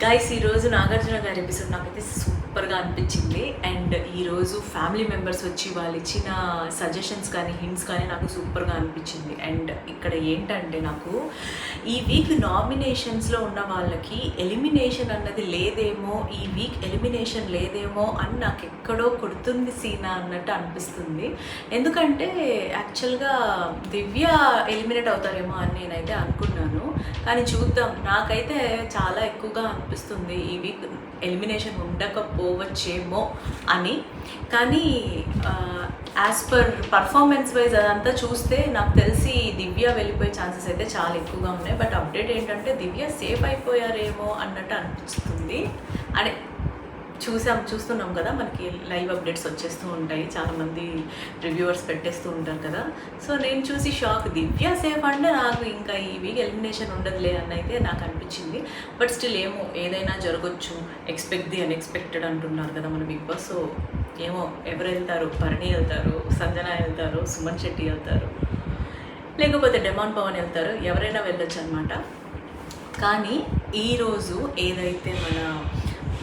Guys ఈరోజు నాగార్జున గారి episode నాకైతే సూపర్గా అనిపించింది. అండ్ ఈరోజు ఫ్యామిలీ మెంబర్స్ వచ్చి వాళ్ళు ఇచ్చిన సజెషన్స్ కానీ హింట్స్ కానీ నాకు సూపర్గా అనిపించింది. అండ్ ఇక్కడ ఏంటంటే నాకు ఈ వీక్ నామినేషన్స్లో ఉన్న వాళ్ళకి ఎలిమినేషన్ అన్నది లేదేమో, ఈ వీక్ ఎలిమినేషన్ లేదేమో అని నాకు ఎక్కడో కొడుతుంది సీనా అన్నట్టు అనిపిస్తుంది. ఎందుకంటే యాక్చువల్గా దివ్య ఎలిమినేట్ అవుతారేమో అని నేనైతే అనుకున్నాను. కానీ చూద్దాం, నాకైతే చాలా ఎక్కువగా అనిపిస్తుంది ఈ వీక్ ఎలిమినేషన్ ఉండకపోవచ్చేమో అని. కానీ యాజ్ పర్ పర్ఫార్మెన్స్ వైజ్ అదంతా చూస్తే నాకు తెలిసి దివ్య వెళ్ళిపోయే ఛాన్సెస్ అయితే చాలా ఎక్కువగా ఉన్నాయి. బట్ అప్డేట్ ఏంటంటే దివ్య సేఫ్ అయిపోయారేమో అన్నట్టు అనిపిస్తుంది. అని చూస్తున్నాం కదా, మనకి లైవ్ అప్డేట్స్ వచ్చేస్తూ ఉంటాయి, చాలామంది రివ్యూవర్స్ పెట్టేస్తూ ఉంటారు కదా. సో నేను చూసి షాక్, దివ్య సేఫ్ అంటే నాకు ఇంకా ఈ వీక్ ఎలిమినేషన్ ఉండదులే అని అయితే నాకు అనిపించింది. బట్ స్టిల్ ఏమో ఏదైనా జరగచ్చు, ఎక్స్పెక్ట్ ది అన్ఎక్స్పెక్టెడ్ అంటున్నారు కదా మన బిగ్ బాస్. సో ఏమో ఎవరు వెళ్తారు, భరణి వెళ్తారు, సంజన వెళ్తారు, సుమన్ శెట్టి వెళ్తారు, లేకపోతే డెమాన్ పవన్ వెళ్తారు, ఎవరైనా వెళ్ళొచ్చు అనమాట. కానీ ఈరోజు ఏదైతే మన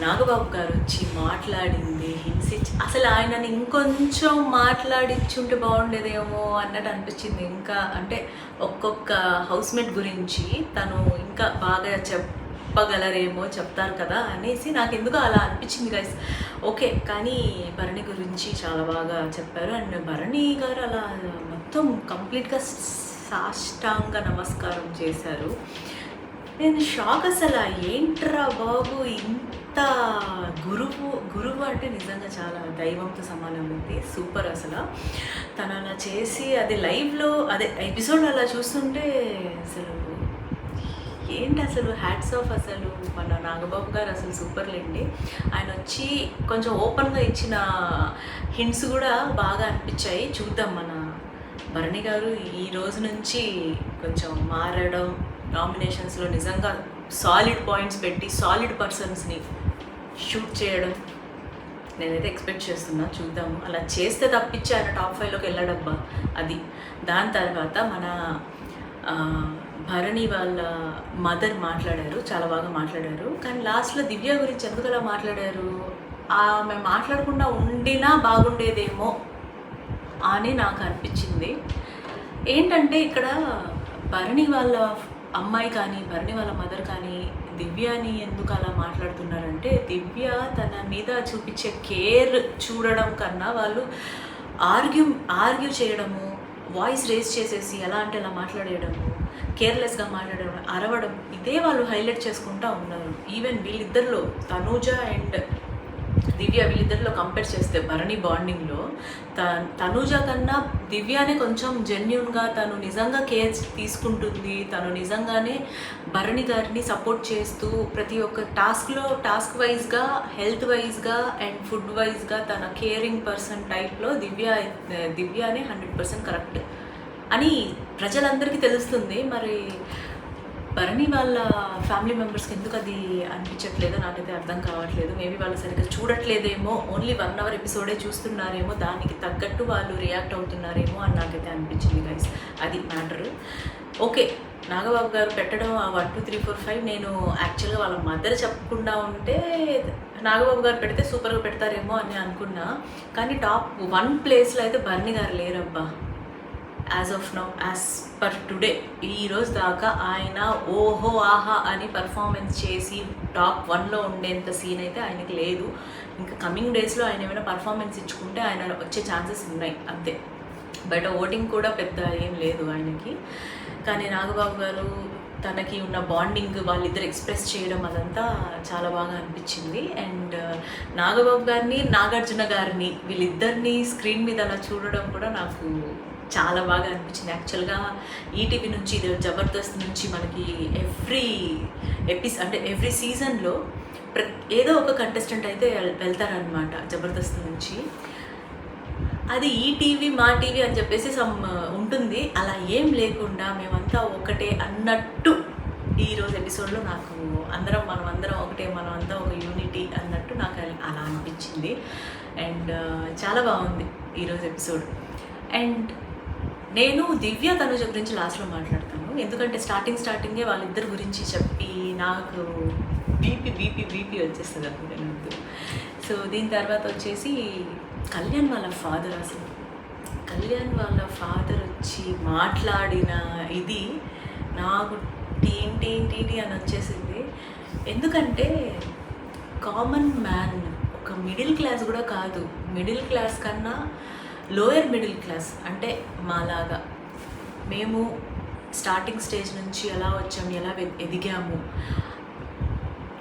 నాగబాబు గారు వచ్చి మాట్లాడింది, హింట్స్ ఇచ్చి అసలు ఆయనని ఇంకొంచెం మాట్లాడిచ్చుంటే బాగుండేదేమో అన్నట్టు అనిపించింది. ఇంకా అంటే ఒక్కొక్క హౌస్మేట్ గురించి తను ఇంకా బాగా చెప్పగలరేమో, చెప్తారు కదా అనేసి నాకు ఎందుకు అలా అనిపించింది గైస్. ఓకే, కానీ భరణి గురించి చాలా బాగా చెప్పారు. అండ్ భరణి గారు అలా మొత్తం కంప్లీట్గా సాష్టాంగ నమస్కారం చేశారు. నేను షాక్, అసలు ఏంట్రా బాబు, ఇంత గురువు అంటే నిజంగా చాలా దైవంతో సమానం ఉంది. సూపర్ అసలు తను అలా చేసి అది లైవ్లో అదే ఎపిసోడ్ అలా చూస్తుంటే అసలు ఏంటి, అసలు హ్యాట్స్ ఆఫ్. అసలు మన నాగబాబు గారు అసలు సూపర్లేండి. ఆయన వచ్చి కొంచెం ఓపెన్గా ఇచ్చిన హింట్స్ కూడా బాగా అనిపించాయి. చూద్దాం, మన భరణి గారు ఈ రోజు నుంచి కొంచెం మారడం, నామినేషన్స్లో నిజంగా సాలిడ్ పాయింట్స్ పెట్టి సాలిడ్ పర్సన్స్ని షూట్ చేయడం నేనైతే ఎక్స్పెక్ట్ చేస్తున్నా. చూద్దాము, అలా చేస్తే తప్పించి ఆయన టాప్ 5లోకి వెళ్ళడబ్బా అది. దాని తర్వాత మన భరణి వాళ్ళ మదర్ మాట్లాడారు, చాలా బాగా మాట్లాడారు. కానీ లాస్ట్లో దివ్య గురించి ఎందుకు అలా మాట్లాడారు, ఆమె మాట్లాడకుండా ఉండినా బాగుండేదేమో అని నాకు అనిపించింది. ఏంటంటే ఇక్కడ భరణి వాళ్ళ అమ్మాయి కానీ భరణి వాళ్ళ మదర్ కానీ దివ్యని ఎందుకు అలా మాట్లాడుతున్నారంటే, దివ్య తన మీద చూపించే కేర్ చూడడం కన్నా వాళ్ళు ఆర్గ్యూ చేయడము, వాయిస్ రేస్ చేసేసి ఎలా అంటే అలా మాట్లాడేయడము, కేర్లెస్గా మాట్లాడడం, అరవడం, ఇదే వాళ్ళు హైలైట్ చేసుకుంటూ ఉన్నారు. ఈవెన్ వీళ్ళిద్దరిలో తనూజ అండ్ దివ్య వీళ్ళిద్దరిలో కంపేర్ చేస్తే భరణి బాండింగ్లో తనూజ కన్నా దివ్యనే కొంచెం జెన్యూన్గా తను నిజంగా కేర్ తీసుకుంటుంది. తను నిజంగానే భరణి గారిని సపోర్ట్ చేస్తూ ప్రతి ఒక్క టాస్క్ వైజ్గా, హెల్త్ వైజ్గా అండ్ ఫుడ్ వైజ్గా తన కేరింగ్ పర్సన్ టైప్లో దివ్యనే 100% కరెక్ట్ అని ప్రజలందరికీ తెలుస్తుంది. మరి భరణి వాళ్ళ ఫ్యామిలీ మెంబర్స్కి ఎందుకు అది అనిపించట్లేదో నాకైతే అర్థం కావట్లేదు. మేబీ వాళ్ళు సరిగ్గా చూడట్లేదేమో, ఓన్లీ 1 hour ఎపిసోడే చూస్తున్నారేమో, దానికి తగ్గట్టు వాళ్ళు రియాక్ట్ అవుతున్నారేమో అని నాకైతే అనిపించింది గైస్. అది మ్యాటర్. ఓకే, నాగబాబు గారు పెట్టడం ఆ 1 2 3 4 5 నేను యాక్చువల్గా వాళ్ళ మదర్ చెప్పకుండా ఉంటే నాగబాబు గారు పెడితే సూపర్గా పెడతారేమో అని అనుకున్నా. కానీ టాప్ 1 ప్లేస్లో అయితే భరణి గారు లేరబ్బా. As of now, as per today, ఈరోజు దాకా ఆయన ఓహో ఆహా అని పర్ఫార్మెన్స్ చేసి టాప్ 1లో ఉండేంత సీన్ అయితే ఆయనకి లేదు. ఇంకా కమింగ్ డేస్లో ఆయన ఏమైనా పర్ఫార్మెన్స్ ఇచ్చుకుంటే ఆయన వచ్చే ఛాన్సెస్ ఉన్నాయి అంతే. బట్ ఓటింగ్ కూడా పెద్ద ఏం లేదు ఆయనకి. కానీ నాగబాబు గారు తనకి ఉన్న బాండింగ్ వాళ్ళిద్దరు ఎక్స్ప్రెస్ చేయడం అదంతా చాలా బాగా అనిపించింది. అండ్ నాగబాబు గారిని, నాగార్జున గారిని, వీళ్ళిద్దరిని స్క్రీన్ మీద అలా చూడడం కూడా నాకు చాలా బాగా అనిపించింది. యాక్చువల్గా ఈటీవీ నుంచి, జబర్దస్త్ నుంచి మనకి ఎవ్రీ సీజన్లో ఏదో ఒక కంటెస్టెంట్ అయితే వెళ్తారనమాట జబర్దస్త్ నుంచి. అది ఈటీవీ మా టీవీ అని చెప్పేసి ఉంటుంది. అలా ఏం లేకుండా మేమంతా ఒకటే అన్నట్టు ఈరోజు ఎపిసోడ్లో నాకు మనమందరం ఒకటే, మనమంతా ఒక యూనిటీ అన్నట్టు నాకు అలా అనిపించింది. అండ్ చాలా బాగుంది ఈరోజు ఎపిసోడ్. అండ్ నేను దివ్య తనుజ గురించి లాస్ట్లో మాట్లాడతాను, ఎందుకంటే స్టార్టింగే వాళ్ళిద్దరి గురించి చెప్పి నాకు బీపీ వచ్చేస్తుంది అనుకుంటే. సో దీని తర్వాత వచ్చేసి కళ్యాణ్ వాళ్ళ ఫాదర్, అసలు కళ్యాణ్ వాళ్ళ ఫాదర్ వచ్చి మాట్లాడిన ఇది నాకు ఏంటి అని వచ్చేసింది. ఎందుకంటే కామన్ మ్యాన్, ఒక మిడిల్ క్లాస్ కూడా కాదు, మిడిల్ క్లాస్ కన్నా లోయర్ మిడిల్ క్లాస్, అంటే మాలాగా మేము స్టార్టింగ్ స్టేజ్ నుంచి ఎలా వచ్చాము, ఎలా ఎదిగాము,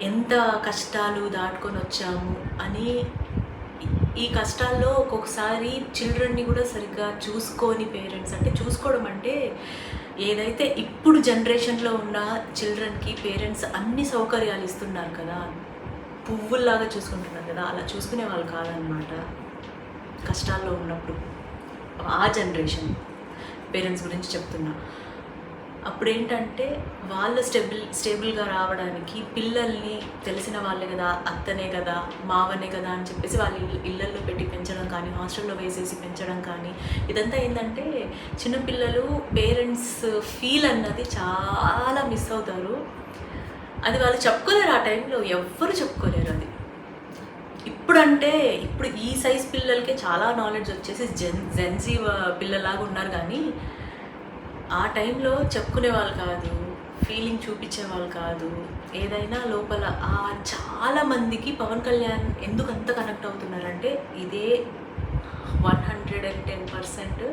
ఎంత కష్టాలు దాటుకొని వచ్చాము అని, ఈ కష్టాల్లో ఒక్కొక్కసారి చిల్డ్రన్ని కూడా సరిగ్గా చూసుకొని పేరెంట్స్, అంటే చూసుకోవడం అంటే ఏదైతే ఇప్పుడు జనరేషన్లో ఉన్న చిల్డ్రన్కి పేరెంట్స్ అన్ని సౌకర్యాలు ఇస్తున్నారు కదా, పువ్వుల్లాగా చూసుకుంటున్నారు కదా, అలా చూసుకునే వాళ్ళు కాదనమాట కష్టాల్లో ఉన్నప్పుడు. ఆ జనరేషన్ పేరెంట్స్ గురించి చెప్తున్నా. అప్పుడు ఏంటంటే వాళ్ళు స్టేబుల్గా రావడానికి పిల్లల్ని తెలిసిన వాళ్ళే కదా, అత్తనే కదా, మావనే కదా అని చెప్పేసి వాళ్ళు ఇళ్ళల్లో పెట్టి పెంచడం కానీ, హాస్టల్లో వేసేసి పెంచడం కానీ, ఇదంతా ఏంటంటే చిన్నపిల్లలు పేరెంట్స్ ఫీల్ అన్నది చాలా మిస్ అవుతారు. అది వాళ్ళు చెప్పుకోలేరు, ఆ టైంలో ఎవ్వరు చెప్పుకోలేరు అది. ఇప్పుడు ఈ సైజ్ పిల్లలకే చాలా నాలెడ్జ్ వచ్చేసి జెన్జీ పిల్లలాగా ఉన్నారు, కానీ ఆ టైంలో చెప్పుకునే వాళ్ళు కాదు, ఫీలింగ్ చూపించే వాళ్ళు కాదు. ఏదైనా లోపల చాలామందికి పవన్ కళ్యాణ్ ఎందుకు అంత కనెక్ట్ అవుతున్నారంటే ఇదే 110%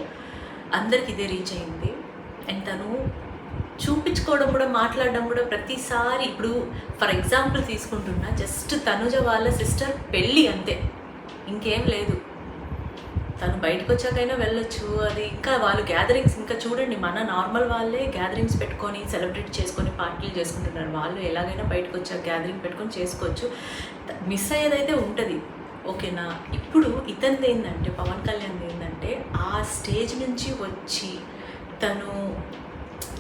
అందరికి ఇదే రీచ్ అయింది. అండ్ తను చూపించుకోవడం కూడా, మాట్లాడడం కూడా ప్రతిసారి, ఇప్పుడు ఫర్ ఎగ్జాంపుల్ తీసుకుంటున్నా, జస్ట్ తనుజ వాళ్ళ సిస్టర్ పెళ్ళి అంతే, ఇంకేం లేదు. తను బయటకు వచ్చాకైనా వెళ్ళొచ్చు, అది ఇంకా వాళ్ళు గ్యాదరింగ్స్, ఇంకా చూడండి మన నార్మల్ వాళ్ళే గ్యాదరింగ్స్ పెట్టుకొని సెలబ్రేట్ చేసుకొని పార్టీలు చేసుకుంటున్నారు. వాళ్ళు ఎలాగైనా బయటకు వచ్చాక గ్యాదరింగ్ పెట్టుకొని చేసుకోవచ్చు, మిస్ అయ్యేదైతే ఉంటుంది, ఓకేనా. ఇప్పుడు ఇతనిది ఏంటంటే, పవన్ కళ్యాణ్ ఏంటంటే, ఆ స్టేజ్ నుంచి వచ్చి తను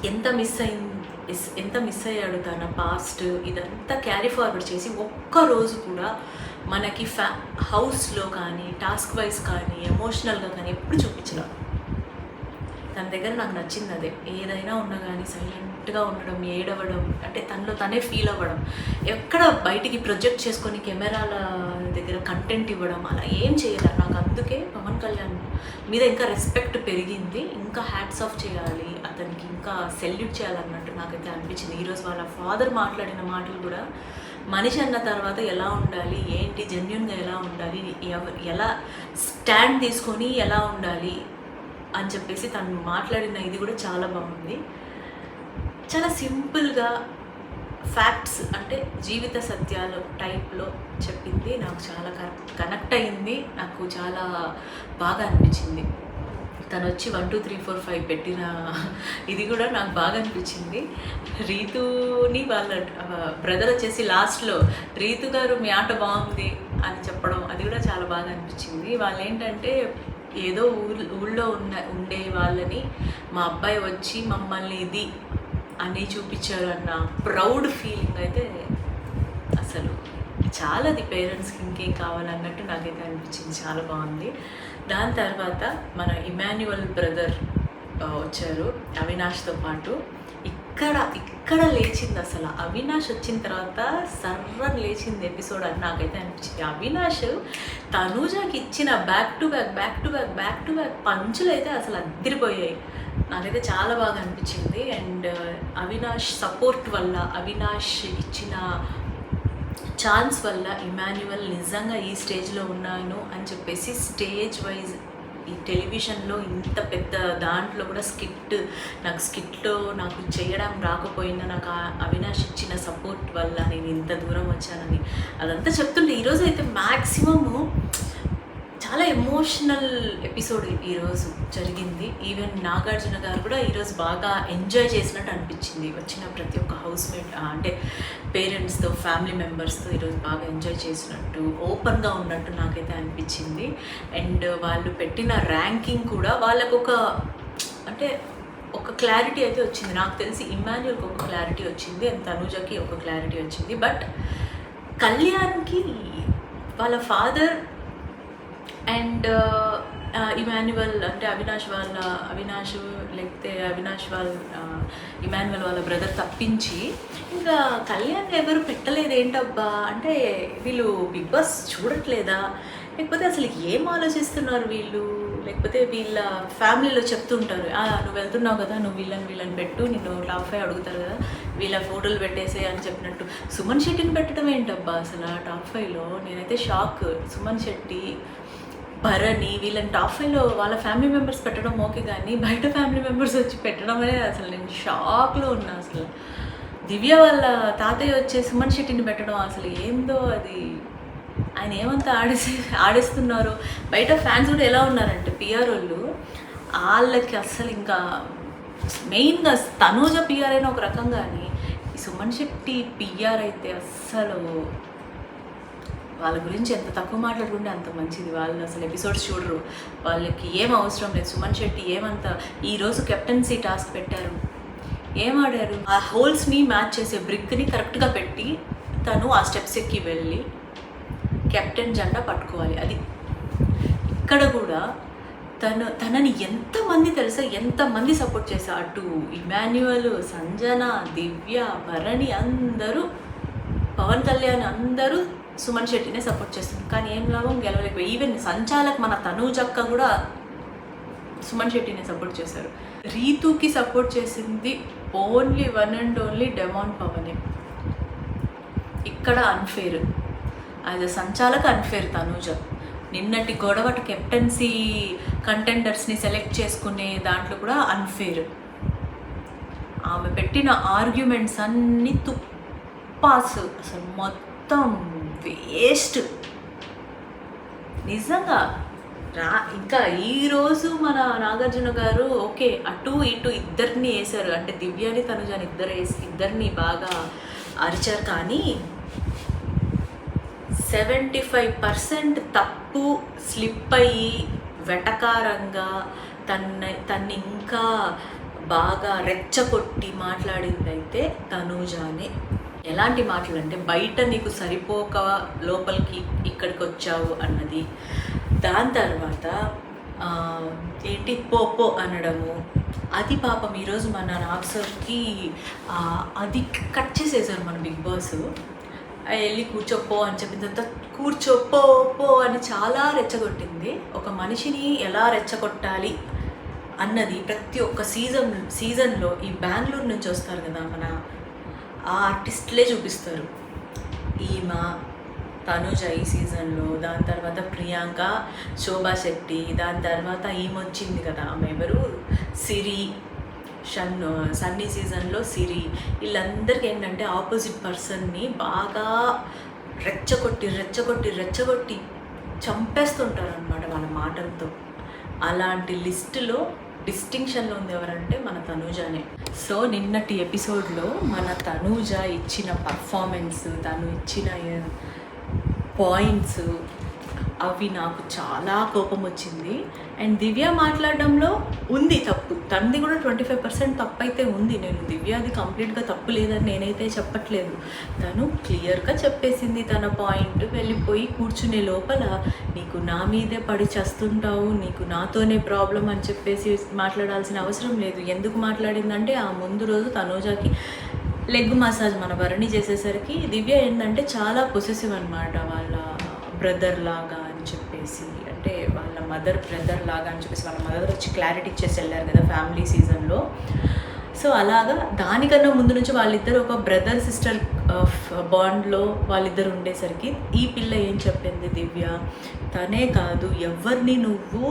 ఎంత మిస్ అయ్యాడు తన పాస్ట్, ఇదంతా క్యారీ ఫార్వర్డ్ చేసి ఒక్కరోజు కూడా మనకి హౌస్లో కానీ, టాస్క్ వైజ్ కానీ, ఎమోషనల్గా కానీ ఎప్పుడు చూపించడం. తన దగ్గర నాకు నచ్చింది అదే. ఏదైనా ఉన్నా కానీ సైలెంట్గా ఉండడం, ఏడవడం, అంటే తనలో తనే ఫీల్ అవ్వడం, ఎక్కడ బయటికి ప్రొజెక్ట్ చేసుకొని కెమెరాల దగ్గర కంటెంట్ ఇవ్వడం, అలా ఏం చేయలేదు. నాకు అందుకే పవన్ కళ్యాణ్ మీద ఇంకా రెస్పెక్ట్ పెరిగింది, ఇంకా హ్యాట్స్ ఆఫ్ చేయాలి అతనికి, ఇంకా సెల్యూట్ చేయాలన్నట్టు నాకైతే అనిపించింది. ఈరోజు వాళ్ళ ఫాదర్ మాట్లాడిన మాటలు కూడా, మనిషి అన్న తర్వాత ఎలా ఉండాలి, ఏంటి, జెన్యున్గా ఎలా ఉండాలి, ఎలా స్టాండ్ తీసుకొని ఎలా ఉండాలి అని చెప్పేసి తను మాట్లాడిన ఇది కూడా చాలా బాగుంది. చాలా సింపుల్గా ఫ్యాక్ట్స్, అంటే జీవిత సత్యాలు టైప్లో చెప్పింది. నాకు చాలా కనెక్ట్ అయింది, నాకు చాలా బాగా అనిపించింది. తను వచ్చి 1 2 3 4 5 పెట్టిన ఇది కూడా నాకు బాగా అనిపించింది. రీతుని వాళ్ళ బ్రదర్ వచ్చేసి లాస్ట్లో రీతు గారు మీ ఆట బాగుంది అని చెప్పడం, అది కూడా చాలా బాగా అనిపించింది. వాళ్ళు ఏంటంటే ఏదో ఊళ్ళో ఉండే వాళ్ళని మా అబ్బాయి వచ్చి మమ్మల్ని ఇది అని చూపించారు అన్న ప్రౌడ్ ఫీలింగ్ అయితే అసలు చాలాది పేరెంట్స్కి ఇంకేం కావాలన్నట్టు నాకైతే అనిపించింది, చాలా బాగుంది. దాని తర్వాత మన ఇమాన్యువల్ బ్రదర్ వచ్చారు అవినాష్తో పాటు. ఇక్కడ లేచింది అసలు, అవినాష్ వచ్చిన తర్వాత సర్రని లేచింది ఎపిసోడ్ అని నాకైతే అనిపించింది. అవినాష్ తనూజకి ఇచ్చిన బ్యాక్ టు బ్యాక్ పంచులు అయితే అసలు అదిరిపోయాయి, నాకైతే చాలా బాగా అనిపించింది. అండ్ అవినాష్ సపోర్ట్ వల్ల, అవినాష్ ఇచ్చిన ఛాన్స్ వల్ల ఇమాన్యువల్ నిజంగా ఈ స్టేజ్లో ఉన్నాను అని చెప్పేసి స్టేజ్ వైజ్ ఈ టెలివిజన్లో ఇంత పెద్ద దాంట్లో కూడా స్కిట్లో నాకు చేయడం రాకపోయినా నాకు అవినాష్ ఇచ్చిన సపోర్ట్ వల్ల నేను ఇంత దూరం వచ్చానని అదంతా చెప్తుంటే, ఈరోజు అయితే మ్యాక్సిమము చాలా ఎమోషనల్ ఎపిసోడ్ ఈరోజు జరిగింది. ఈవెన్ నాగార్జున గారు కూడా ఈరోజు బాగా ఎంజాయ్ చేసినట్టు అనిపించింది. వచ్చిన ప్రతి ఒక్క హౌస్మేట్, అంటే పేరెంట్స్తో, ఫ్యామిలీ మెంబర్స్తో ఈరోజు బాగా ఎంజాయ్ చేసినట్టు, ఓపెన్గా ఉన్నట్టు నాకైతే అనిపించింది. అండ్ వాళ్ళు పెట్టిన ర్యాంకింగ్ కూడా వాళ్ళకు ఒక క్లారిటీ అయితే వచ్చింది. నాకు తెలిసి ఇమాన్యుయల్కి ఒక క్లారిటీ వచ్చింది, అండ్ తనుజకి ఒక క్లారిటీ వచ్చింది. బట్ కళ్యాణ్కి వాళ్ళ ఫాదర్ అండ్ ఇమాన్యువల్ అంటే అవినాష్ వాళ్ళ ఇమాన్యువల్ వాళ్ళ బ్రదర్ తప్పించి ఇంకా కళ్యాణ్ ఎవరు పెట్టలేదు ఏంటబ్బా అంటే వీళ్ళు బిగ్ బాస్ చూడట్లేదా, లేకపోతే అసలు ఏం ఆలోచిస్తున్నారు వీళ్ళు, లేకపోతే వీళ్ళ ఫ్యామిలీలో చెప్తుంటారు నువ్వు వెళ్తున్నావు కదా, నువ్వు వీళ్ళని పెట్టు, నిన్ను టాప్ 5 అడుగుతారు కదా, వీళ్ళ ఫోటోలు పెట్టేసే అని చెప్పినట్టు సుమన్ శెట్టిని పెట్టడం ఏంటబ్బా అసలు టాప్ 5లో. నేనైతే షాక్. సుమన్ శెట్టి, భరణి వీళ్ళని టాప్ 5లో వాళ్ళ ఫ్యామిలీ మెంబర్స్ పెట్టడం ఓకే, కానీ బయట ఫ్యామిలీ మెంబర్స్ వచ్చి పెట్టడం అనేది అసలు నేను షాక్లో ఉన్నా. అసలు దివ్య వాళ్ళ తాతయ్య వచ్చే సుమన్ శెట్టిని పెట్టడం అసలు ఏందో అది. ఆయన ఏమంతా ఆడిస్తున్నారు. బయట ఫ్యాన్స్ కూడా ఎలా ఉన్నారంటే పిఆర్ వాళ్ళకి అస్సలు ఇంకా మెయిన్గా తనూజ పిఆర్ అయిన ఒక రకంగాని ఈ సుమన్ శెట్టి పిఆర్ అయితే అస్సలు వాళ్ళ గురించి ఎంత తక్కువ మాట్లాడుకుంటే అంత మంచిది. వాళ్ళు అసలు ఎపిసోడ్స్ చూడరు, వాళ్ళకి ఏం అవసరం లేదు. సుమన్ శెట్టి ఏమంతా ఈరోజు కెప్టెన్సీ టాస్క్ పెట్టారు, ఏం ఆడారు, ఆ హోల్స్ని మ్యాచ్ చేసే బ్రిక్ని కరెక్ట్గా పెట్టి తను ఆ స్టెప్స్ ఎక్కి వెళ్ళి కెప్టెన్ జెండా పట్టుకోవాలి. అది ఇక్కడ కూడా తనని ఎంతమంది తెలుసా, ఎంతమంది సపోర్ట్ చేశారు. అటు ఇమాన్యువల్, సంజన, దివ్య, భరణి అందరూ, పవన్ కళ్యాణ్ అందరూ సుమన్ శెట్టినే సపోర్ట్ చేస్తుంది. కానీ ఏం లాభం, గెలవలేకపోయి. ఈవెన్ సంచాలక్ మన తనూజక్క కూడా సుమన్ శెట్టినే సపోర్ట్ చేశారు. రీతుకి సపోర్ట్ చేసింది only one and only demon పవనే. ఇక్కడ అన్ఫేర్, యాజ్ అ సంచాలక్ అన్ఫేర్ తనూజ. నిన్నటి గొడవ కెప్టెన్సీ కంటెండర్స్ని సెలెక్ట్ చేసుకునే దాంట్లో కూడా అన్ఫేర్. ఆమె పెట్టిన ఆర్గ్యుమెంట్స్ అన్నీ తుప్పాసు, అసలు మొత్తం వేస్ట్ నిజంగా. ఇంకా ఈరోజు మన నాగార్జున గారు ఓకే అటు ఇటు ఇద్దరిని వేశారు, అంటే దివ్యాని తనుజాని ఇద్దరిని బాగా అరిచారు. కానీ 75% తప్పు స్లిప్ అయ్యి వెటకారంగా తన్ని ఇంకా బాగా రెచ్చగొట్టి మాట్లాడిందైతే తనూజానే. ఎలాంటి మాటలు అంటే, బయట నీకు సరిపోక లోపలికి ఇక్కడికి వచ్చావు అన్నది. దాని తర్వాత ఏంటి పో అనడము, అది పాపం ఈరోజు మన నాగ్సర్కి అది కట్ చేసేసారు మన బిగ్ బాస్. వెళ్ళి కూర్చోపో అని చెప్పిన తర్వాత కూర్చోపో అని చాలా రెచ్చగొట్టింది. ఒక మనిషిని ఎలా రెచ్చగొట్టాలి అన్నది ప్రతి ఒక్క సీజన్లో ఈ బెంగళూరు నుంచి వస్తారు కదా మన ఆ ఆర్టిస్ట్లే చూపిస్తారు. ఈమె తనుజ ఈ సీజన్లో, దాని తర్వాత ప్రియాంక, శోభా శెట్టి, దాని తర్వాత ఈమె వచ్చింది కదా ఆమె ఎవరు, సిరి, సన్నీ సీజన్లో సిరి. వీళ్ళందరికీ ఏంటంటే ఆపోజిట్ పర్సన్ని బాగా రెచ్చగొట్టి చంపేస్తుంటారు అనమాట వాళ్ళ మాటలతో. అలాంటి లిస్టులో డిస్టింక్షన్లో ఉంది ఎవరంటే మన తనూజానే. సో నిన్నటి ఎపిసోడ్లో మన తనూజ ఇచ్చిన పర్ఫార్మెన్స్, తను ఇచ్చిన పాయింట్స్ అవి నాకు చాలా కోపం వచ్చింది. అండ్ దివ్య మాట్లాడడంలో ఉంది తప్పు, తనది కూడా 25% తప్పు అయితే ఉంది. నేను దివ్యది కంప్లీట్గా తప్పు లేదని నేనైతే చెప్పట్లేదు. తను క్లియర్గా చెప్పేసింది తన పాయింట్. వెళ్ళిపోయి కూర్చునే లోపల నీకు నా మీదే పడి చేస్తుంటావు, నీకు నాతోనే ప్రాబ్లం అని చెప్పేసి మాట్లాడాల్సిన అవసరం లేదు. ఎందుకు మాట్లాడిందంటే ఆ ముందు రోజు తనూజాకి లెగ్ మసాజ్ మన భరణి చేసేసరికి దివ్య ఏంటంటే చాలా పొసెసివ్ అనమాట, వాళ్ళ బ్రదర్ లాగా అని చెప్పేసి, అంటే వాళ్ళ మదర్ బ్రదర్ లాగా అని చెప్పేసి వాళ్ళ మదర్ వచ్చి క్లారిటీ ఇచ్చేసి వెళ్ళారు కదా ఫ్యామిలీ సీజన్లో. సో అలాగా దానికన్నా ముందు నుంచి వాళ్ళిద్దరు ఒక బ్రదర్ సిస్టర్ బాండ్లో వాళ్ళిద్దరు ఉండేసరికి ఈ పిల్ల ఏం చెప్పింది దివ్య, తనే కాదు ఎవరిని నువ్వు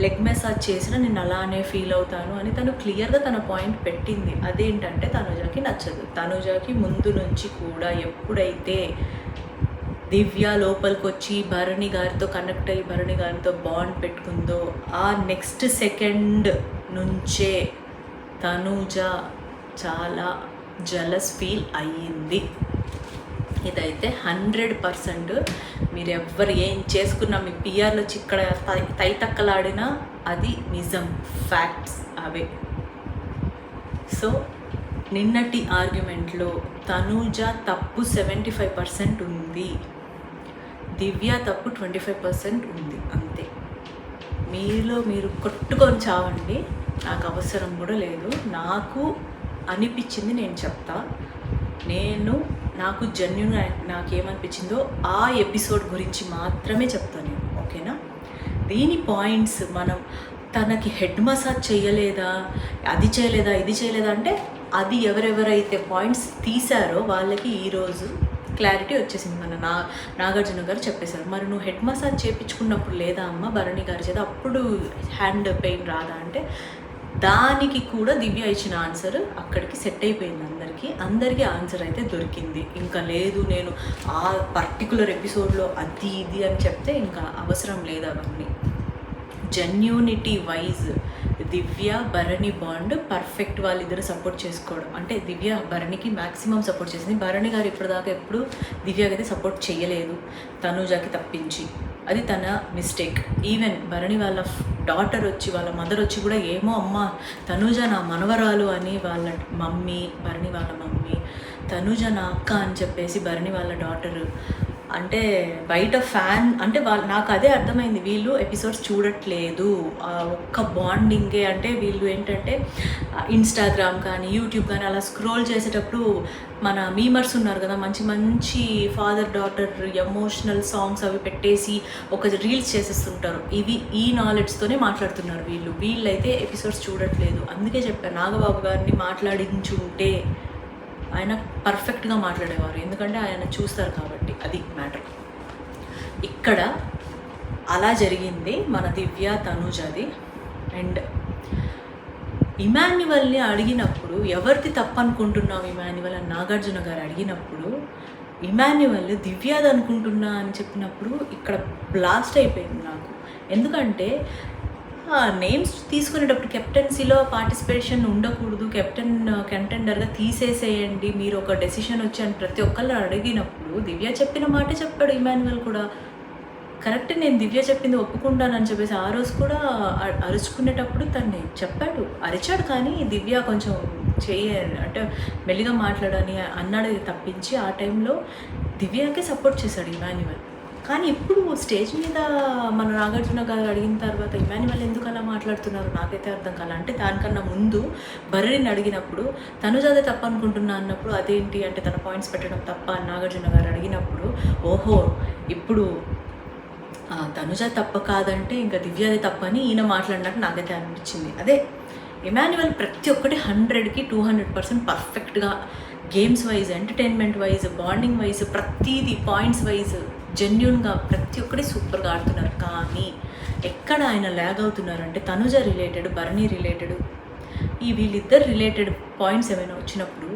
లెగ్ మసాజ్ చేసినా నేను అలానే ఫీల్ అవుతాను అని తను క్లియర్గా తన పాయింట్ పెట్టింది. అదేంటంటే తనుజాకి నచ్చదు. తనుజాకి ముందు నుంచి కూడా ఎప్పుడైతే దివ్య లోపలికి వచ్చి భరణి గారితో కనెక్ట్ అయ్యి భరణి గారితో బాండ్ పెట్టుకుందో ఆ నెక్స్ట్ సెకండ్ నుంచే తనూజ చాలా జలస్ ఫీల్ అయ్యింది. ఇదైతే 100% మీరు ఎవ్వరు ఏం చేసుకున్నా మీ పిఆర్లో ఇక్కడ తైతక్కలాడినా అది నిజం, ఫ్యాక్ట్స్ అవే. సో నిన్నటి ఆర్గ్యుమెంట్లో తనూజ తప్పు 75% ఉంది, దివ్య తప్పు 25% ఉంది, అంతే. మీలో మీరు కొట్టుకొని చావండి, నాకు అవసరం కూడా లేదు. నాకు అనిపించింది నేను చెప్తా. నాకు జెన్యూన్గా నాకేమనిపించిందో ఆ ఎపిసోడ్ గురించి మాత్రమే చెప్తాను నేను, ఓకేనా? దీని పాయింట్స్ మనం తనకి హెడ్ మసాజ్ చేయలేదా, అది చేయలేదా, ఇది చేయలేదా అంటే అది ఎవరెవరైతే పాయింట్స్ తీశారో వాళ్ళకి ఈరోజు క్లారిటీ వచ్చేసింది. నాగార్జున గారు చెప్పేశారు. మరి నువ్వు హెడ్ మసాజ్ చేయించుకున్నప్పుడు లేదా అమ్మ భరణి గారి చేత అప్పుడు హ్యాండ్ పెయిన్ రాదా అంటే దానికి కూడా దివ్య ఇచ్చిన ఆన్సర్ అక్కడికి సెట్ అయిపోయింది. అందరికీ ఆన్సర్ అయితే దొరికింది. ఇంకా లేదు నేను ఆ పర్టికులర్ ఎపిసోడ్లో అది ఇది అని చెప్తే ఇంకా అవసరం లేదు. అవన్నీ జెన్యూనిటీ వైజ్ దివ్య భరణి బాండ్ పర్ఫెక్ట్, వాళ్ళిద్దరు సపోర్ట్ చేసుకోవడం. అంటే దివ్య భరణికి మ్యాక్సిమం సపోర్ట్ చేసింది. భరణి గారు ఇప్పటిదాకా ఎప్పుడు దివ్యకి అయితే సపోర్ట్ చేయలేదు, తనుజాకి తప్పించి. అది తన మిస్టేక్. ఈవెన్ భరణి వాళ్ళ డాటర్ వచ్చి వాళ్ళ మదర్ వచ్చి కూడా ఏమో అమ్మ తనుజ నా మనవరాలు అని వాళ్ళ మమ్మీ, భరణి వాళ్ళ మమ్మీ, తనుజ నా అక్క అని చెప్పేసి భరణి వాళ్ళ డాటరు అంటే బయట ఫ్యాన్ అంటే నాకు అదే అర్థమైంది, వీళ్ళు ఎపిసోడ్స్ చూడట్లేదు, ఒక్క బాండింగే. అంటే వీళ్ళు ఏంటంటే ఇన్స్టాగ్రామ్ కానీ యూట్యూబ్ కానీ అలా స్క్రోల్ చేసేటప్పుడు మన మీమర్స్ ఉన్నారు కదా, మంచి మంచి ఫాదర్ డాటర్ ఎమోషనల్ సాంగ్స్ అవి పెట్టేసి ఒక రీల్స్ చేసేస్తుంటారు. ఈ నాలెడ్జ్తోనే మాట్లాడుతున్నారు వీళ్ళైతే ఎపిసోడ్స్ చూడట్లేదు. అందుకే చెప్పాను, నాగబాబు గారిని మాట్లాడించుంటే ఆయన పర్ఫెక్ట్గా మాట్లాడేవారు, ఎందుకంటే ఆయన చూస్తారు కాబట్టి. అది మ్యాటర్. ఇక్కడ అలా జరిగింది మన దివ్య తనుజది. అండ్ ఇమాన్యువల్ని అడిగినప్పుడు ఎవరిది తప్పు అనుకుంటున్నావు ఇమాన్యువల్ అని నాగార్జున గారు అడిగినప్పుడు ఇమాన్యువల్ దివ్యాది అనుకుంటున్నా అని చెప్పినప్పుడు ఇక్కడ బ్లాస్ట్ అయిపోయింది నాకు. ఎందుకంటే నేమ్స్ తీసుకునేటప్పుడు కెప్టెన్సీలో పార్టిసిపేషన్ ఉండకూడదు, కంటెండర్గా తీసేసేయండి మీరు ఒక డెసిషన్ వచ్చి అని ప్రతి ఒక్కళ్ళు అడిగినప్పుడు దివ్య చెప్పిన మాట చెప్పాడు ఇమాన్యువల్ కూడా. కరెక్ట్, నేను దివ్య చెప్పింది ఒప్పుకుంటానని చెప్పేసి ఆ రోజు కూడా అరుచుకునేటప్పుడు తను చెప్పాడు, అరిచాడు. కానీ దివ్య కొంచెం అంటే మెల్లిగా మాట్లాడని అన్నాడు తప్పించి ఆ టైంలో దివ్యకే సపోర్ట్ చేశాడు ఇమాన్యువల్. కానీ ఇప్పుడు స్టేజ్ మీద మన నాగార్జున గారు అడిగిన తర్వాత ఇమాన్యువల్ ఎందుకు అలా మాట్లాడుతున్నారు నాకైతే అర్థం కాలే. అంటే దానికన్నా ముందు భరణిని అడిగినప్పుడు తనుజాదే తప్ప అనుకుంటున్నా అన్నప్పుడు అదేంటి అంటే తన పాయింట్స్ పెట్టడం తప్ప అని నాగార్జున గారు అడిగినప్పుడు ఓహో ఇప్పుడు తనుజ తప్ప కాదంటే ఇంకా దివ్యాది తప్ప అని ఈయన మాట్లాడినట్టు నాకైతే అనిపించింది. అదే ఇమాన్యువల్ ప్రతి ఒక్కటి 100కి 200% పర్ఫెక్ట్గా games wise, entertainment wise, bonding wise, ప్రతిదీ పాయింట్స్ వైజ్ జెన్యూన్గా ప్రతి ఒక్కటి సూపర్గా ఆడుతున్నారు. కానీ ఎక్కడ ఆయన ల్యాగ్ అవుతున్నారు అంటే తనుజ రిలేటెడ్, భరణి రిలేటెడ్, వీళ్ళిద్దరు రిలేటెడ్ పాయింట్స్ ఏమైనా వచ్చినప్పుడు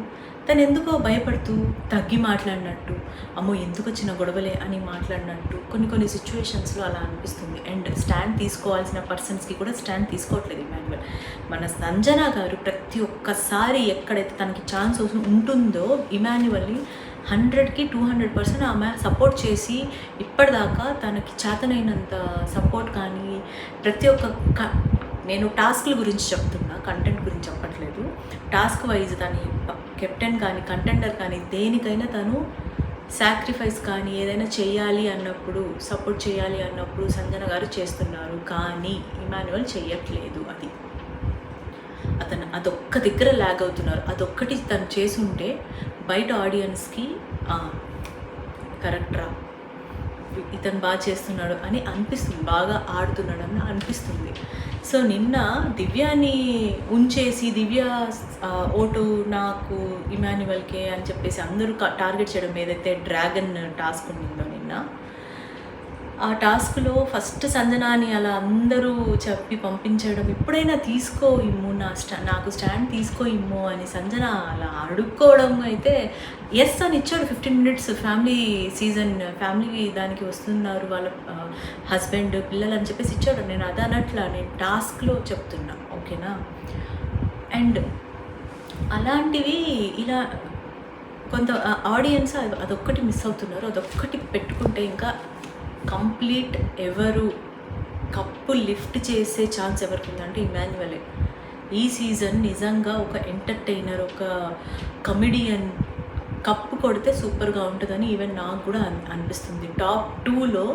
తను ఎందుకో భయపడుతూ తగ్గి మాట్లాడినట్టు, అమ్మో ఎందుకు వచ్చిన గొడవలే అని మాట్లాడినట్టు కొన్ని సిచ్యువేషన్స్లో అలా అనిపిస్తుంది. అండ్ స్టాండ్ తీసుకోవాల్సిన పర్సన్స్కి కూడా స్టాండ్ తీసుకోవట్లేదు ఇమాన్యువల్. మన సంజన గారు ప్రతి ఒక్కసారి ఎక్కడైతే తనకి ఛాన్స్ ఉంటుందో ఇమాన్యువల్ని 100కి 200% ఆమె సపోర్ట్ చేసి ఇప్పటిదాకా తనకి చేతనైనంత సపోర్ట్ కానీ ప్రతి ఒక్క నేను టాస్క్ల గురించి చెప్తున్నా, కంటెంట్ గురించి చెప్పట్లేదు. టాస్క్ వైజ్ తను కెప్టెన్ కానీ కంటెండర్ కానీ దేనికైనా తను సాక్రిఫైస్ కానీ ఏదైనా చేయాలి అన్నప్పుడు, సపోర్ట్ చేయాలి అన్నప్పుడు సంజన గారు చేస్తున్నారు. కానీ ఇమాన్యువల్ చెయ్యట్లేదు. అదొక్క దగ్గర ల్యాగ్ అవుతున్నారు. అదొక్కటి తను చేసుంటే బయట ఆడియన్స్కి కరెక్ట్రా ఇతను బాగా చేస్తున్నాడు అని అనిపిస్తుంది, బాగా ఆడుతున్నాడు అని అనిపిస్తుంది. సో నిన్న దివ్యాని ఉంచేసి దివ్య ఓటు నాకు ఇమాన్యువల్కే అని చెప్పేసి అందరూ టార్గెట్ చేయడం, ఏదైతే డ్రాగన్ టాస్క్ ఉండిందో నిన్న ఆ టాస్క్లో ఫస్ట్ సంజనాని అలా అందరూ చెప్పి పంపించడం, ఇప్పుడైనా తీసుకో ఇమ్ము నాకు స్టాండ్ తీసుకో ఇమ్ము అని సంజన అలా అడుక్కోవడం అయితే ఎస్ అని ఇచ్చాడు. 15 minutes ఫ్యామిలీ దానికి వస్తున్నారు వాళ్ళ హస్బెండ్ పిల్లలు అని చెప్పేసి ఇచ్చాడు. నేను అదనట్లా, నేను టాస్క్లో చెప్తున్నా, ఓకేనా? అండ్ అలాంటివి ఇలా కొంత ఆడియన్స్ అదొక్కటి మిస్ అవుతున్నారు. అదొక్కటి పెట్టుకుంటే ఇంకా కంప్లీట్ ఎవరు కప్పు లిఫ్ట్ చేసే ఛాన్స్ ఎవరికి ఉందంటే ఇమాన్యువలే. ఈ సీజన్ నిజంగా ఒక ఎంటర్టైనర్, ఒక కమెడియన్ కప్పు కొడితే సూపర్గా ఉంటుందని ఈవెన్ నాకు కూడా అనిపిస్తుంది. టాప్ 2లో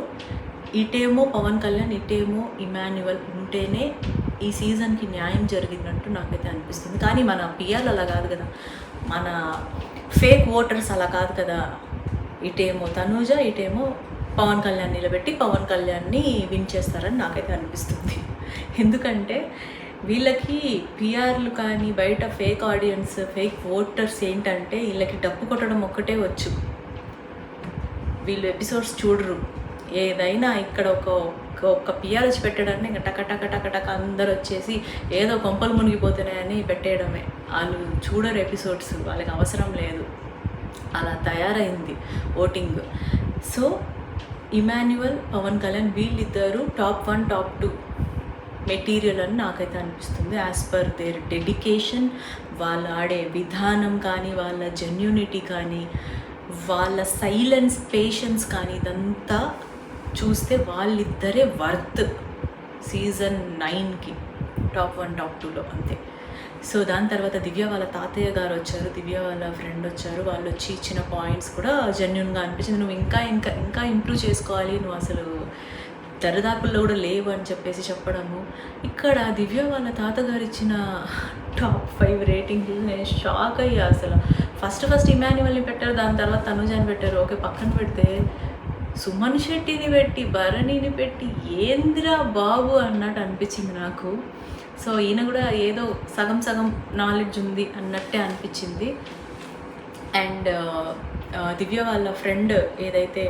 ఇటేమో పవన్ కళ్యాణ్, ఇటేమో ఇమాన్యువల్ ఉంటేనే ఈ సీజన్కి న్యాయం జరిగినట్టు నాకైతే అనిపిస్తుంది. కానీ మన పిఆర్లు అలా కాదు కదా, మన ఫేక్ ఓటర్స్ అలా కాదు కదా. ఇటేమో తనూజ, ఇటేమో పవన్ కళ్యాణ్ నిలబెట్టి పవన్ కళ్యాణ్ని విన్ చేస్తారని నాకైతే అనిపిస్తుంది. ఎందుకంటే వీళ్ళకి పిఆర్లు కానీ బయట ఫేక్ ఆడియన్స్, ఫేక్ ఓటర్స్ ఏంటంటే వీళ్ళకి డబ్బు కొట్టడం ఒక్కటే వచ్చు. వీళ్ళు ఎపిసోడ్స్ చూడరు. ఏదైనా ఇక్కడ ఒక పిఆర్ వచ్చి పెట్టడాన్ని ఇంకా టక అందరు వచ్చేసి ఏదో కొంపలు మునిగిపోతున్నాయని పెట్టేయడమే. వాళ్ళు చూడరు ఎపిసోడ్స్, వాళ్ళకి అవసరం లేదు. అలా తయారైంది voting. So Emmanuel, Pavan Kalyan వీళ్ళిద్దరూ టాప్ 1 టాప్ 2 మెటీరియల్ అని నాకైతే అనిపిస్తుంది. యాజ్ పర్ దేర్ డెడికేషన్, వాళ్ళు ఆడే విధానం కానీ, వాళ్ళ జెన్యూనిటీ కానీ, వాళ్ళ సైలెన్స్, పేషెన్స్ కానీ, ఇదంతా చూస్తే వాళ్ళిద్దరే వర్త్ సీజన్ 9కి టాప్ 1 టాప్ 2లో అంతే. సో దాని తర్వాత దివ్య వాళ్ళ తాతయ్య గారు వచ్చారు, దివ్య వాళ్ళ ఫ్రెండ్ వచ్చారు. వాళ్ళు వచ్చి ఇచ్చిన పాయింట్స్ కూడా జెన్యూన్గా అనిపించింది. నువ్వు ఇంకా ఇంప్రూవ్ చేసుకోవాలి, నువ్వు అసలు దరిదాపుల్లో కూడా లేవు అని చెప్పేసి చెప్పడము. ఇక్కడ దివ్య వాళ్ళ తాతగారు ఇచ్చిన టాప్ 5 రేటింగ్ నేను షాక్ అయ్యా. అసలు ఫస్ట్ ఇమాన్యువల్ని పెట్టారు, దాని తర్వాత తనుజాని పెట్టారు. ఓకే, పక్కన పెడితే సుమన్ శెట్టిని పెట్టి, భరణిని పెట్టి, ఏందిరా బాబు అన్నట్టు అనిపించింది నాకు. సో ఈయన కూడా ఏదో సగం నాలెడ్జ్ ఉంది అన్నట్టే అనిపించింది. అండ్ దివ్య వాళ్ళ ఫ్రెండ్ ఏదైతే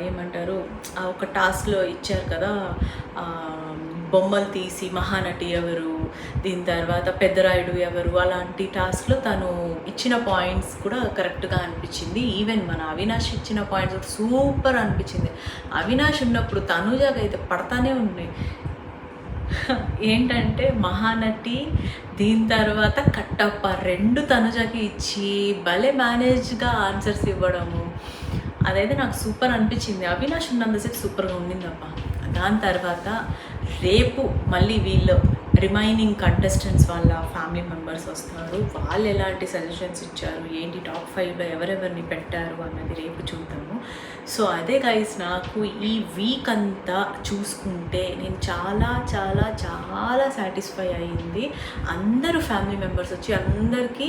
ఏమంటారు ఒక టాస్క్లో ఇచ్చారు కదా, బొమ్మలు తీసి మహానటి ఎవరు, దీని తర్వాత పెద్దరాయుడు ఎవరు, అలాంటి టాస్క్లో తను ఇచ్చిన పాయింట్స్ కూడా కరెక్ట్గా అనిపించింది. ఈవెన్ మన అవినాష్ ఇచ్చిన పాయింట్స్ కూడా సూపర్ అనిపించింది. అవినాష్ ఉన్నప్పుడు తనుజాగా అయితే పడతానే ఉన్నాయి. ఏంటంటే మహానటి, దీని తర్వాత కట్టప్ప 2 తనుజకి ఇచ్చి భలే మేనేజ్గా ఆన్సర్స్ ఇవ్వడము, అదైతే నాకు సూపర్ అనిపించింది. అవినాష్ ఉన్నంతసేపు సూపర్గా ఉండిందప్ప. దాని తర్వాత రేపు మళ్ళీ వీళ్ళు రిమైనింగ్ కంటెస్టెంట్స్ వాళ్ళ ఫ్యామిలీ మెంబర్స్ వస్తారు. వాళ్ళు ఎలాంటి సజెషన్స్ ఇచ్చారు, ఏంటి టాప్ 5లో ఎవరెవరిని పెట్టారు అన్నది రేపు చూద్దాము. సో అదే గైస్, నాకు ఈ వీక్ అంతా చూసుకుంటే నేను చాలా చాలా చాలా సాటిస్ఫై అయ్యింది. అందరూ ఫ్యామిలీ మెంబర్స్ వచ్చి అందరికీ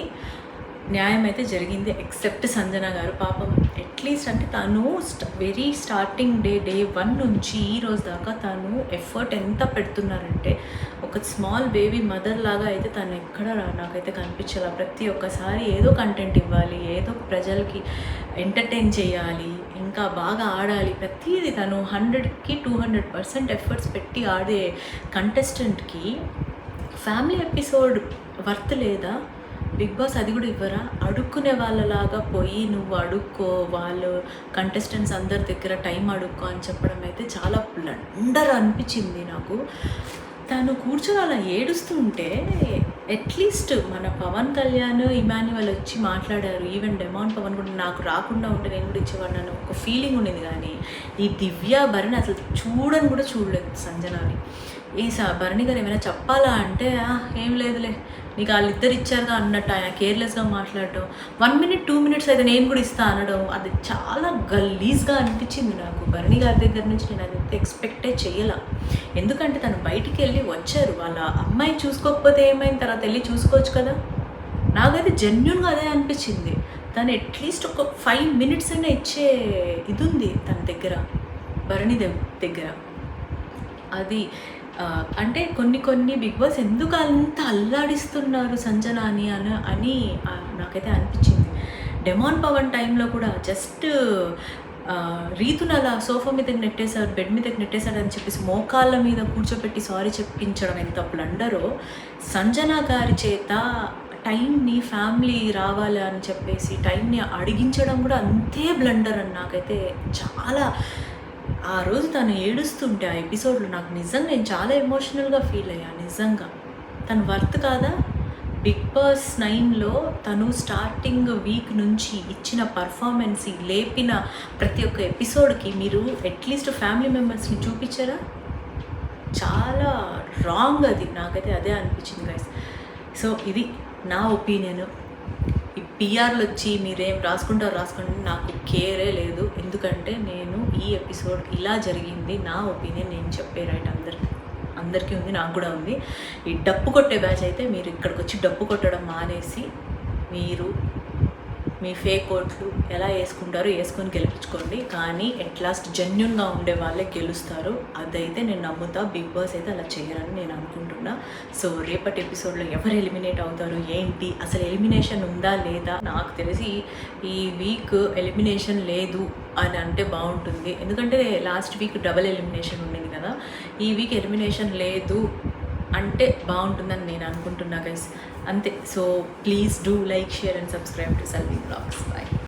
న్యాయం అయితే జరిగింది. ఎక్సెప్ట్ సంజన గారు పాపం, అట్లీస్ట్ అంటే తను వెరీ స్టార్టింగ్ డే 1 నుంచి ఈ రోజు దాకా తను ఎఫర్ట్ ఎంత పెడుతున్నారంటే, ఒక స్మాల్ బేబీ మదర్ లాగా అయితే తను ఎక్కడ నాకైతే కనిపించాల. ప్రతి ఒక్కసారి ఏదో కంటెంట్ ఇవ్వాలి, ఏదో ప్రజలకి ఎంటర్టైన్ చేయాలి, ఇంకా బాగా ఆడాలి. ప్రతిదీ తను 100కి 200% ఎఫర్ట్స్ పెట్టి ఆడే కంటెస్టెంట్కి ఫ్యామిలీ ఎపిసోడ్ వర్త్ లేదా? బిగ్ బాస్ అది కూడా ఇవ్వరా? అడుక్కునే వాళ్ళలాగా పోయి నువ్వు అడుక్కో, వాళ్ళు కంటెస్టెంట్స్ అందరి దగ్గర టైం అడుక్కో అని చెప్పడం అయితే చాలా బ్లండర్ అనిపించింది నాకు. తను కూర్చొని అలా ఏడుస్తుంటే అట్లీస్ట్ మన పవన్ కళ్యాణ్, ఇమాన్యువల్ వచ్చి మాట్లాడారు. ఈవెన్ డెమాన్ పవన్ కూడా నాకు రాకుండా ఉంటే నేను కూడా ఇచ్చేవాడిని ఒక ఫీలింగ్ ఉండేది. కానీ ఈ దివ్య భరణి అసలు చూడలేదు సంజనాని. భరణి గారు ఏమైనా చెప్పాలా అంటే ఏం లేదులే, నీకు వాళ్ళిద్దరు ఇచ్చారుగా అన్నట్టు ఆయన కేర్లెస్గా మాట్లాడటం. 1 minute 2 minutes అయితే నేను కూడా ఇస్తా అనడం, అది చాలా గలీజ్గా అనిపించింది నాకు. భరణి గారి దగ్గర నుంచి నేను అది ఎక్స్పెక్టే చేయలా. ఎందుకంటే తను బయటికి వెళ్ళి వచ్చారు, వాళ్ళ అమ్మాయి చూసుకోకపోతే ఏమైంది, తర్వాత వెళ్ళి చూసుకోవచ్చు కదా. నాకైతే జెన్యున్గా అదే అనిపించింది. తను అట్లీస్ట్ ఒక 5 minutes అయినా ఇచ్చే ఇది ఉంది తన దగ్గర, భరణి దగ్గర. అది అంటే కొన్ని బిగ్ బాస్ ఎందుకు అంత అల్లాడిస్తున్నారు సంజనాని అని నాకైతే అనిపించింది. డెమాన్ పవన్ టైంలో కూడా జస్ట్ రీతును అలా సోఫా మీదకి నెట్టేశారు, బెడ్ మీదకి నెట్టేశాడు అని చెప్పేసి మోకాళ్ళ మీద కూర్చోపెట్టి సారీ చెప్పించడం ఎంత బ్లండరో, సంజన గారి చేత టైంని ఫ్యామిలీ రావాలి అని చెప్పేసి టైంని అడిగించడం కూడా అంతే బ్లండర్ అని నాకైతే చాలా. ఆ రోజు తను ఏడుస్తుంటే ఆ ఎపిసోడ్లో నాకు నిజంగా నేను చాలా ఎమోషనల్గా ఫీల్ అయ్యాను. నిజంగా తను వర్త్ కాదా? బిగ్ బాస్ 9లో తను స్టార్టింగ్ వీక్ నుంచి ఇచ్చిన పర్ఫార్మెన్స్, లేపిన ప్రతి ఒక్క ఎపిసోడ్కి మీరు అట్లీస్ట్ ఫ్యామిలీ మెంబర్స్ని చూపించారా? చాలా రాంగ్ అది. నాకైతే అదే అనిపించింది గైస్. సో ఇది నా ఒపీనియన్. ఈ పిఆర్లు వచ్చి మీరేం రాసుకుంటారు రాసుకోండి, నాకు కేరే లేదు. ఎందుకంటే నేను ఈ ఎపిసోడ్ ఇలా జరిగింది, నా ఒపీనియన్ నేను చెప్పే రైట్ అందరికీ ఉంది, నాకు కూడా ఉంది. ఈ డప్పు కొట్టే బ్యాచ్ అయితే మీరు ఇక్కడికి వచ్చి డప్పు కొట్టడం మానేసి మీరు మీ ఫేక్ ఓట్లు ఎలా వేసుకుంటారో వేసుకొని గెలిపించుకోండి. కానీ ఎట్ లాస్ట్ జెన్యున్గా ఉండే వాళ్ళే గెలుస్తారు, అదైతే నేను నమ్ముతా. బిగ్ బాస్ అయితే అలా చేయరని నేను అనుకుంటున్నా. సో రేపటి ఎపిసోడ్లో ఎవరు ఎలిమినేట్ అవుతారు ఏంటి, అసలు ఎలిమినేషన్ ఉందా లేదా? నాకు తెలిసి ఈ వీక్ ఎలిమినేషన్ లేదు అని అంటే బాగుంటుంది, ఎందుకంటే లాస్ట్ వీక్ డబుల్ ఎలిమినేషన్ ఉండింది కదా. ఈ వీక్ ఎలిమినేషన్ లేదు అంటే బాగుంటుందని నేను అనుకుంటున్నా గైస్, అంతే. So please do like, share and subscribe to Salvi Vlogs. Bye.